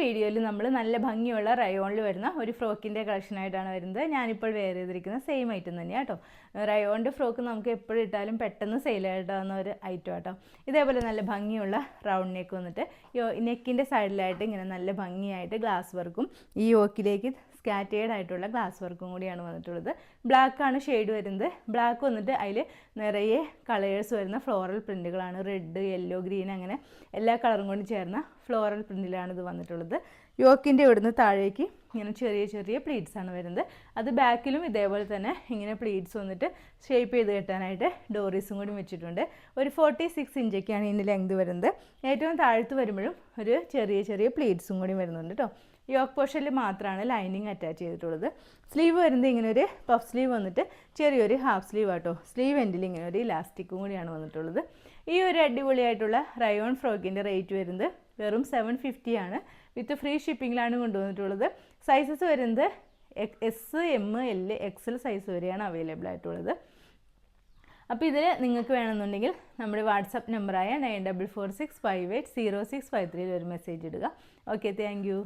വീഡിയോയിൽ നമ്മൾ നല്ല ഭംഗിയുള്ള റയോണിൽ വരുന്ന ഒരു ഫ്രോക്കിൻ്റെ കളക്ഷനായിട്ടാണ് വരുന്നത്. ഞാനിപ്പോൾ വെയർ ചെയ്തിരിക്കുന്ന സെയിം ഐറ്റം തന്നെയാണ് കേട്ടോ. റയോണിൻ്റെ ഫ്രോക്ക് നമുക്ക് എപ്പോഴും ഇട്ടാലും പെട്ടെന്ന് സെയിലായിട്ടാവുന്ന ഒരു ഐറ്റം കേട്ടോ. ഇതേപോലെ നല്ല ഭംഗിയുള്ള റൗണ്ട് നെക്ക് വന്നിട്ട് നെക്കിൻ്റെ സൈഡിലായിട്ട് ഇങ്ങനെ നല്ല ഭംഗിയായിട്ട് ഗ്ലാസ് വർക്കും ഈ യോക്കിലേക്ക് സ്കാറ്റേഡ് ആയിട്ടുള്ള ഗ്ലാസ് വർക്കും കൂടിയാണ് വന്നിട്ടുള്ളത്. ബ്ലാക്കാണ് ഷെയ്ഡ് വരുന്നത്. ബ്ലാക്ക് വന്നിട്ട് അതിൽ നിറയെ കളേഴ്സ് വരുന്ന ഫ്ലോറൽ പ്രിൻറ്റുകളാണ്. റെഡ്, യെല്ലോ, ഗ്രീൻ അങ്ങനെ എല്ലാ കളറും കൊണ്ട് ചേർന്ന ഫ്ലോറൽ പ്രിൻറ്റിലാണ് ഇത് വന്നിട്ടുള്ളത്. യോക്കിൻ്റെ ഇവിടുന്ന് താഴേക്ക് ഇങ്ങനെ ചെറിയ ചെറിയ പ്ലീറ്റ്സ് ആണ് വരുന്നത്. അത് ബാക്കിലും ഇതേപോലെ തന്നെ ഇങ്ങനെ പ്ലീറ്റ്സ് വന്നിട്ട് ഷേപ്പ് ചെയ്ത് കെട്ടാനായിട്ട് ഡോറീസും കൂടി വെച്ചിട്ടുണ്ട്. ഒരു 46 ഇഞ്ചൊക്കെയാണ് ഇതിൻ്റെ ലെങ്ത് വരുന്നത്. ഏറ്റവും താഴത്ത് വരുമ്പോഴും ഒരു ചെറിയ ചെറിയ പ്ലീറ്റ്സും കൂടി വരുന്നുണ്ട് കേട്ടോ. യോക്ക് പോർഷനിൽ മാത്രമാണ് ലൈനിങ് അറ്റാച്ച് ചെയ്തിട്ടുള്ളത്. സ്ലീവ് വരുന്നത് ഇങ്ങനെ ഒരു പഫ് സ്ലീവ് വന്നിട്ട് ചെറിയൊരു ഹാഫ് സ്ലീവ് ആട്ടോ. സ്ലീവ് എൻഡിൽ ഇങ്ങനെ ഒരു ഇലാസ്റ്റിക്കും കൂടിയാണ് വന്നിട്ടുള്ളത്. ഈ ഒരു അടിപൊളിയായിട്ടുള്ള റയോൺ ഫ്രോക്കിൻ്റെ റേറ്റ് വരുന്നത് വെറും 750 ആണ്. വിത്ത് ഫ്രീ ഷിപ്പിങ്ങിലാണ് കൊണ്ടുവന്നിട്ടുള്ളത്. സൈസസ് വരുന്നത് S, M, L, XL size വരെയാണ് അവൈലബിൾ ആയിട്ടുള്ളത്. അപ്പോൾ ഇതിൽ നിങ്ങൾക്ക് വേണമെന്നുണ്ടെങ്കിൽ നമ്മുടെ വാട്സപ്പ് നമ്പറായ 9446580653 ഒരു മെസ്സേജ് ഇടുക. Okay, thank you.